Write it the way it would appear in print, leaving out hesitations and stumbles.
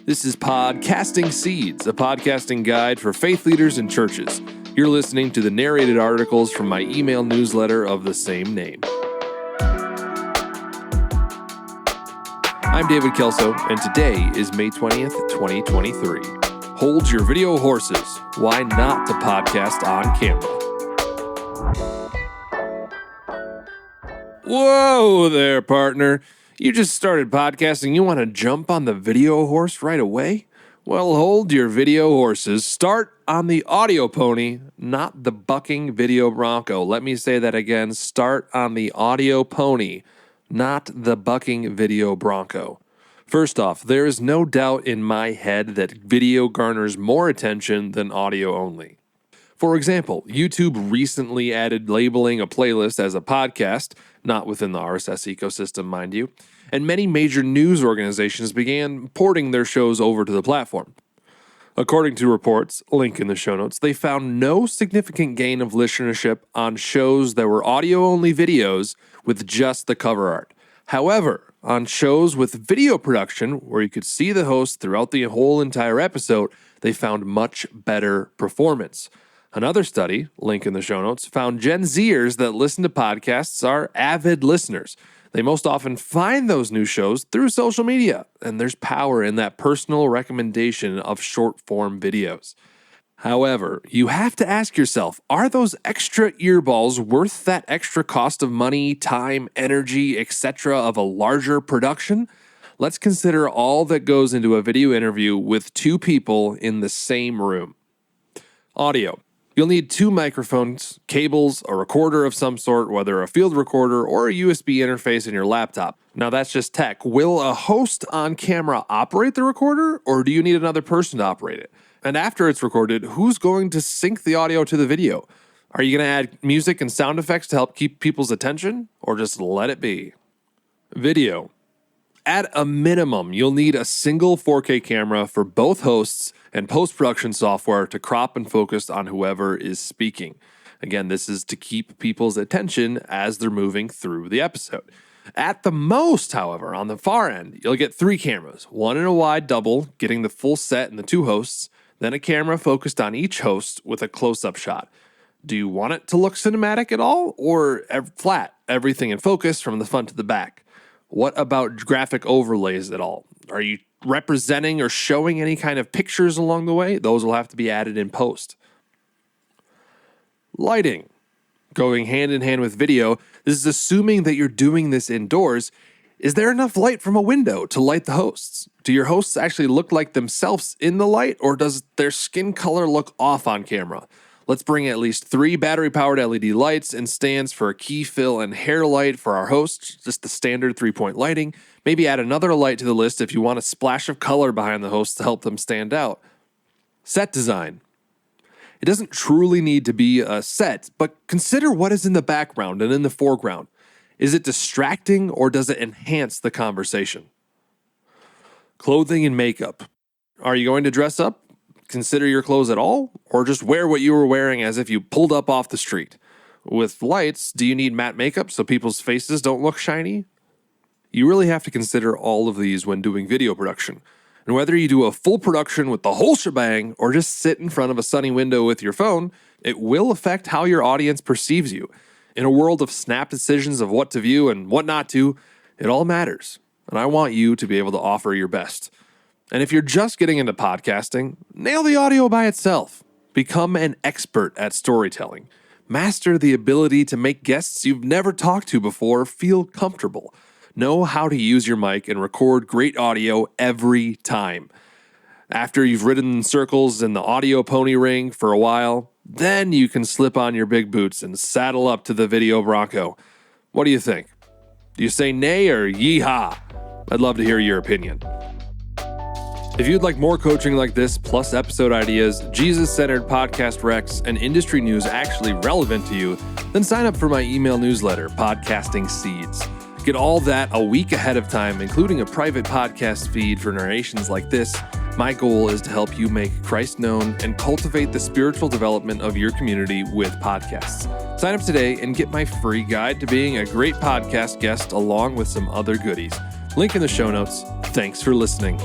This is Podcasting Seeds, a podcasting guide for faith leaders and churches. You're listening to the narrated articles from my email newsletter of the same name. I'm David Kelso, and today is May 20th, 2023. Hold your video horses. Why not the podcast on camera? Whoa there, partner. You just started podcasting. You want to jump on the video horse right away? Well, hold your video horses. Start on the audio pony, not the bucking video bronco. Let me say that again. Start on the audio pony, not the bucking video bronco. First off, there is no doubt in my head that video garners more attention than audio only. For example, YouTube recently added labeling a playlist as a podcast, not within the RSS ecosystem, mind you, and many major news organizations began porting their shows over to the platform. According to reports, link in the show notes, they found no significant gain of listenership on shows that were audio-only videos with just the cover art. However, on shows with video production, where you could see the host throughout the whole entire episode, they found much better performance. Another study, link in the show notes, found Gen Zers that listen to podcasts are avid listeners. They most often find those new shows through social media, and there's power in that personal recommendation of short-form videos. However, you have to ask yourself, are those extra earballs worth that extra cost of money, time, energy, etc. of a larger production? Let's consider all that goes into a video interview with two people in the same room. Audio. You'll need two microphones, cables, a recorder of some sort, whether a field recorder or a USB interface in your laptop. Now that's just tech. Will a host on camera operate the recorder, or do you need another person to operate it? And after it's recorded, who's going to sync the audio to the video? Are you going to add music and sound effects to help keep people's attention, or just let it be? Video. At a minimum, you'll need a single 4K camera for both hosts and post-production software to crop and focus on whoever is speaking. Again, this is to keep people's attention as they're moving through the episode. At the most, however, on the far end, you'll get three cameras, one in a wide double, getting the full set and the two hosts, then a camera focused on each host with a close-up shot. Do you want it to look cinematic at all, or flat, everything in focus from the front to the back? What about graphic overlays at all? Are you representing or showing any kind of pictures along the way? Those will have to be added in post. Lighting. Going hand in hand with video, this is assuming that you're doing this indoors. Is there enough light from a window to light the hosts? Do your hosts actually look like themselves in the light, or does their skin color look off on camera? Let's bring at least 3 battery-powered LED lights and stands for a key fill and hair light for our hosts, just the standard 3-point lighting. Maybe add another light to the list if you want a splash of color behind the hosts to help them stand out. Set design. It doesn't truly need to be a set, but consider what is in the background and in the foreground. Is it distracting, or does it enhance the conversation? Clothing and makeup. Are you going to dress up? Consider your clothes at all, or just wear what you were wearing as if you pulled up off the street? With lights, do you need matte makeup so people's faces don't look shiny? You really have to consider all of these when doing video production. And whether you do a full production with the whole shebang or just sit in front of a sunny window with your phone, it will affect how your audience perceives you. In a world of snap decisions of what to view and what not to, it all matters. And I want you to be able to offer your best. And if you're just getting into podcasting, nail the audio by itself. Become an expert at storytelling. Master the ability to make guests you've never talked to before feel comfortable. Know how to use your mic and record great audio every time. After you've ridden in circles in the audio pony ring for a while, then you can slip on your big boots and saddle up to the video bronco. What do you think? Do you say nay or yee-haw? I'd love to hear your opinion. If you'd like more coaching like this, plus episode ideas, Jesus-centered podcast recs, and industry news actually relevant to you, then sign up for my email newsletter, Podcasting Seeds. Get all that a week ahead of time, including a private podcast feed for narrations like this. My goal is to help you make Christ known and cultivate the spiritual development of your community with podcasts. Sign up today and get my free guide to being a great podcast guest along with some other goodies. Link in the show notes. Thanks for listening.